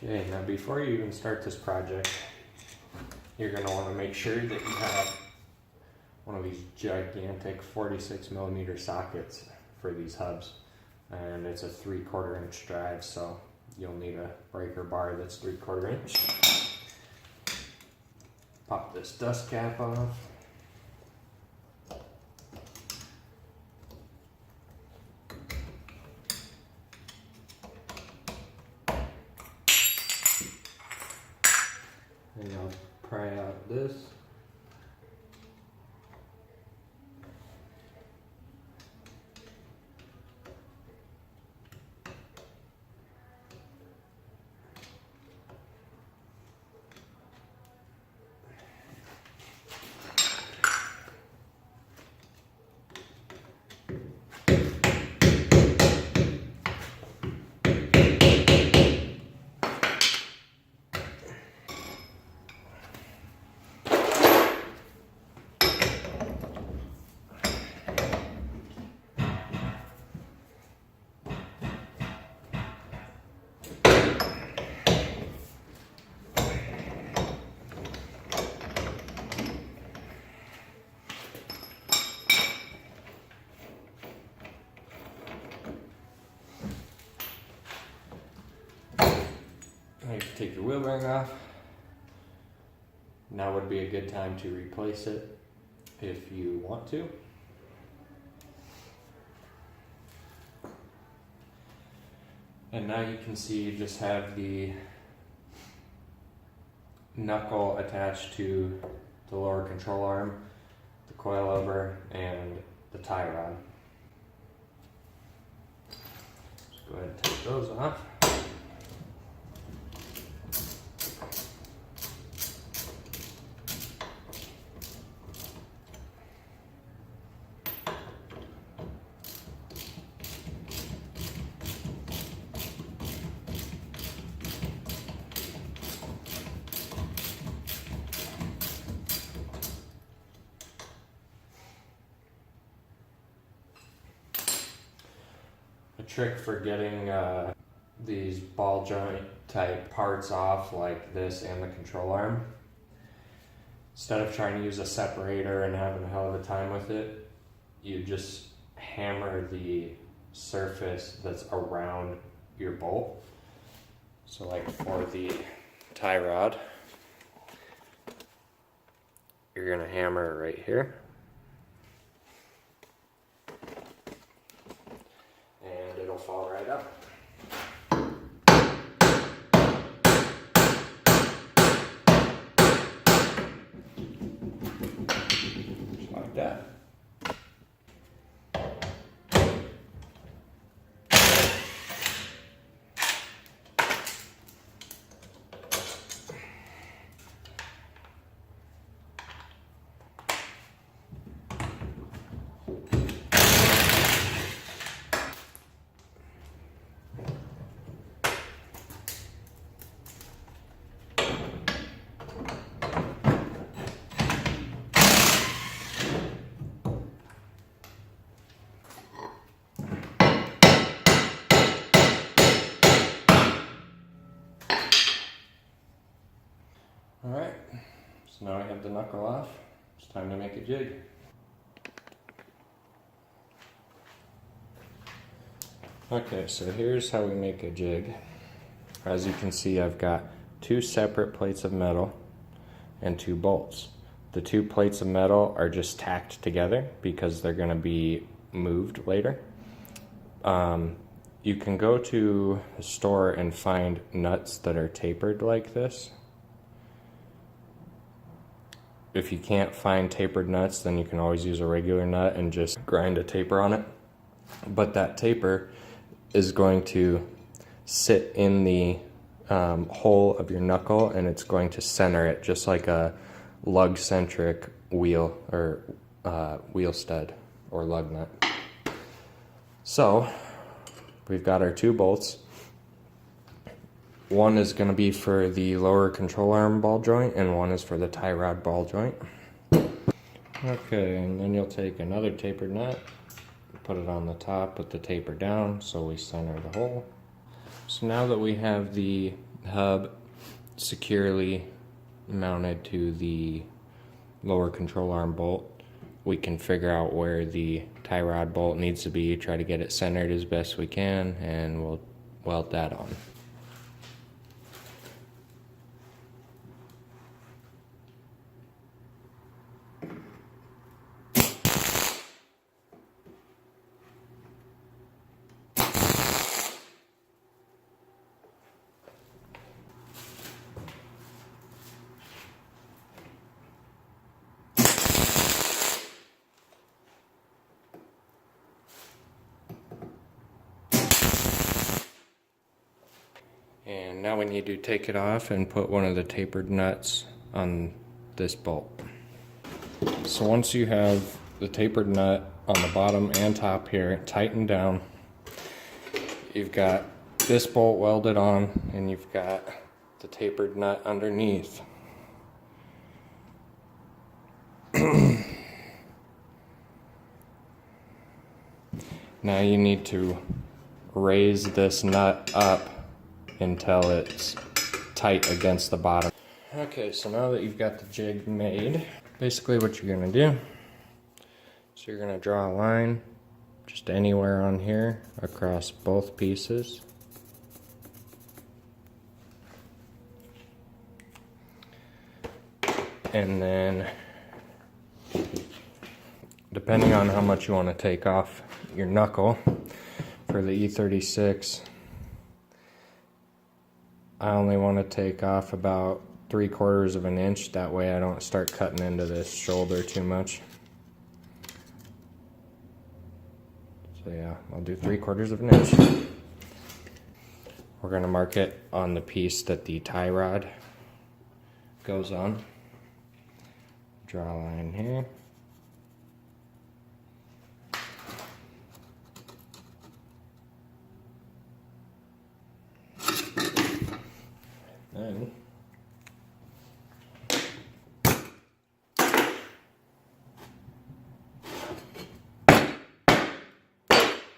Okay, now before you even start this project, you're going to want to make sure that you have one of these gigantic 46mm sockets for these hubs. And it's a 3/4 inch drive, so you'll need a breaker bar that's 3/4 inch. Pop this dust cap off. And I'll pry out this. You can take your wheel bearing off. Now would be a good time to replace it if you want to. And now you can see you just have the knuckle attached to the lower control arm, the coilover, and the tie rod. Just go ahead and take those off. Trick for getting these ball joint type parts off like this and the control arm. Instead of trying to use a separator and having a hell of a time with it, you just hammer the surface that's around your bolt. So like for the tie rod, you're gonna hammer it right here. It'll fall right up. Just like that. Alright, so now I have the knuckle off. It's time to make a jig. Okay, so here's how we make a jig. As you can see, I've got 2 separate plates of metal and 2 bolts. The 2 plates of metal are just tacked together because they're going to be moved later. You can go to a store and find nuts that are tapered like this. If you can't find tapered nuts, then you can always use a regular nut and just grind a taper on it. But that taper is going to sit in the hole of your knuckle, and it's going to center it just like a lug-centric wheel or wheel stud or lug nut. So we've got our 2 bolts. One is going to be for the lower control arm ball joint, and one is for the tie rod ball joint. Okay, and then you'll take another tapered nut, put it on the top, put the taper down so we center the hole. So now that we have the hub securely mounted to the lower control arm bolt, we can figure out where the tie rod bolt needs to be, try to get it centered as best we can, and we'll weld that on. And now we need to take it off and put one of the tapered nuts on this bolt. So once you have the tapered nut on the bottom and top here tightened down, you've got this bolt welded on and you've got the tapered nut underneath. Now you need to raise this nut up until it's tight against the bottom. Okay, so now that you've got the jig made, basically what you're gonna do, so you're gonna draw a line just anywhere on here across both pieces. And then, depending on how much you want to take off your knuckle, for the E36, I only want to take off about 3/4 of an inch, that way I don't start cutting into this shoulder too much. So yeah, I'll do 3/4 of an inch. We're going to mark it on the piece that the tie rod goes on. Draw a line here. Then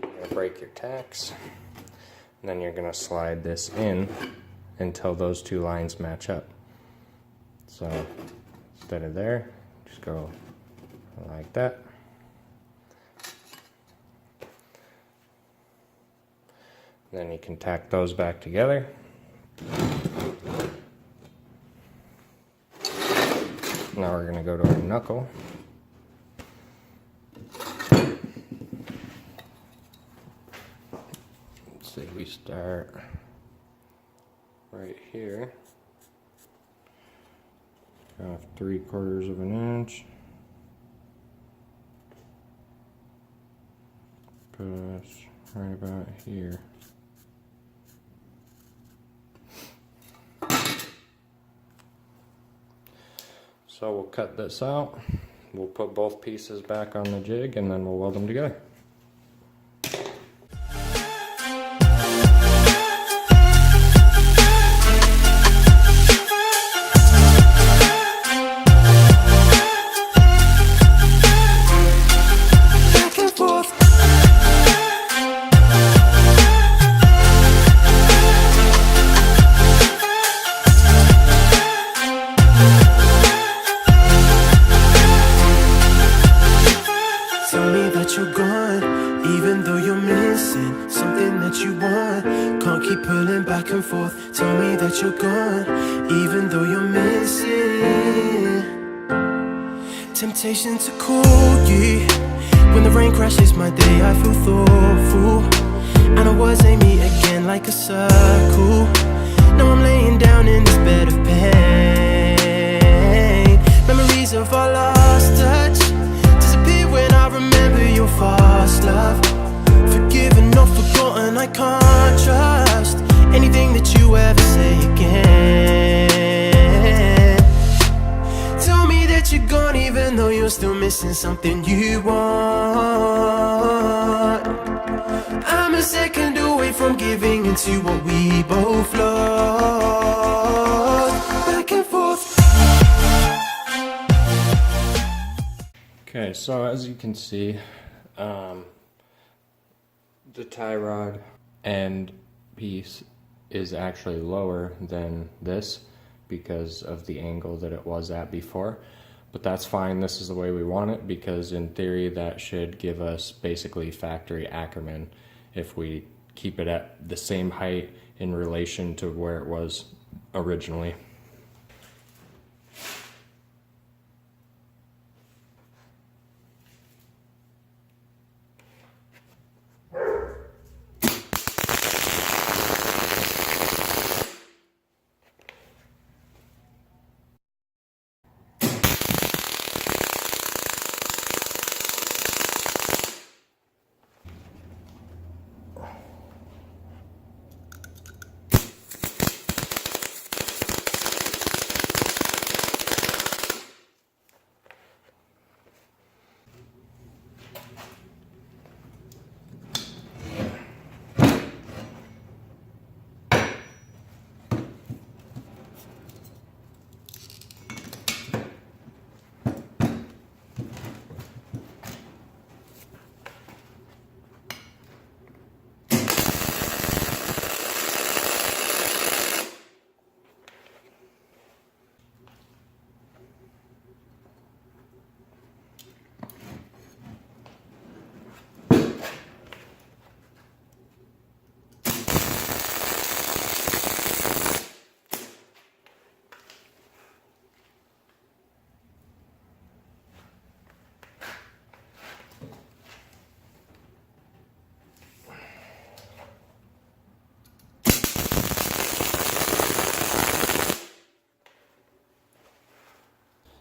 you're going to break your tacks, and then you're going to slide this in until those two lines match up. So instead of there, just go like that. Then you can tack those back together. Now we're going to go to our knuckle. Let's say we start right here. Off 3/4 of an inch. Put us right about here. So we'll cut this out, we'll put both pieces back on the jig, and then we'll weld them together. You're gone, even though you're missing something that you want. Can't keep pulling back and forth. Tell me that you're gone, even though you're missing. Temptation to call you when the rain crashes my day. I feel thoughtful, and I was aiming again like a circle. Now I'm laying down in this bed of pain. Memories of our last touch when I remember your fast love. Forgiven or forgotten, I can't trust anything that you ever say again. Tell me that you're gone even though you're still missing something you want. I'm a second away from giving into what we both lost. Back and forth. Okay, so as you can see, the tie rod end piece is actually lower than this because of the angle that it was at before. But that's fine, this is the way we want it, because in theory that should give us basically factory Ackerman if we keep it at the same height in relation to where it was originally.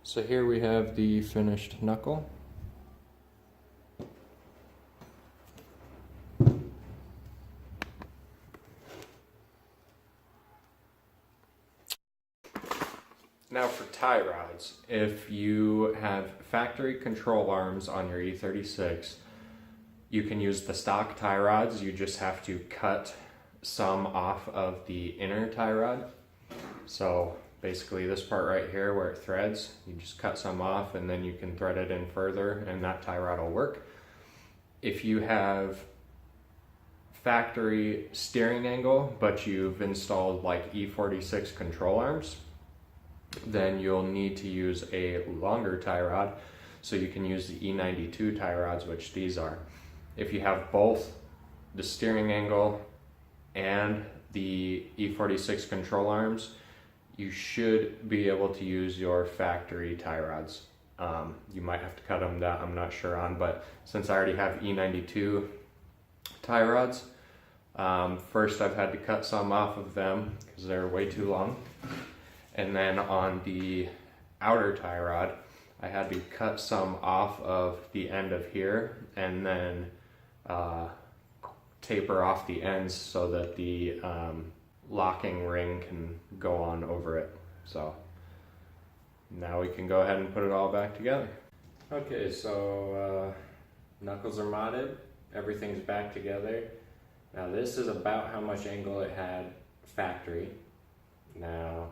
So here we have the finished knuckle. Now for tie rods, if you have factory control arms on your E36, you can use the stock tie rods. You just have to cut some off of the inner tie rod. So basically this part right here where it threads, you just cut some off and then you can thread it in further and that tie rod will work. If you have factory steering angle but you've installed like E46 control arms, then you'll need to use a longer tie rod, so you can use the E92 tie rods, which these are. If you have both the steering angle and the E46 control arms, you should be able to use your factory tie rods. You might have to cut them, that I'm not sure on, but since I already have E92 tie rods, first I've had to cut some off of them because they're way too long. And then on the outer tie rod, I had to cut some off of the end of here and then taper off the ends so that the locking ring can go on over it. So now we can go ahead and put it all back together. Okay, so knuckles are modded, everything's back together. Now this is about how much angle it had factory. Now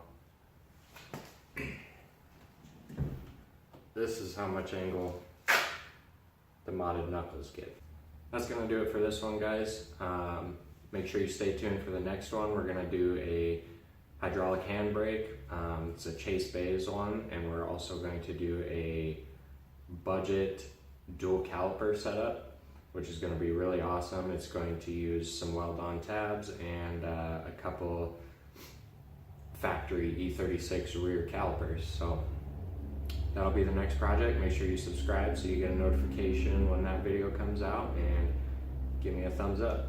this is how much angle the modded knuckles get. That's gonna do it for this one, guys. Make sure you stay tuned for the next one. We're gonna do a hydraulic handbrake. It's a Chase Bays one, and we're also going to do a budget dual caliper setup, which is gonna be really awesome. It's going to use some weld-on tabs and a couple factory E36 rear calipers. So that'll be the next project. Make sure you subscribe so you get a notification when that video comes out, and give me a thumbs up.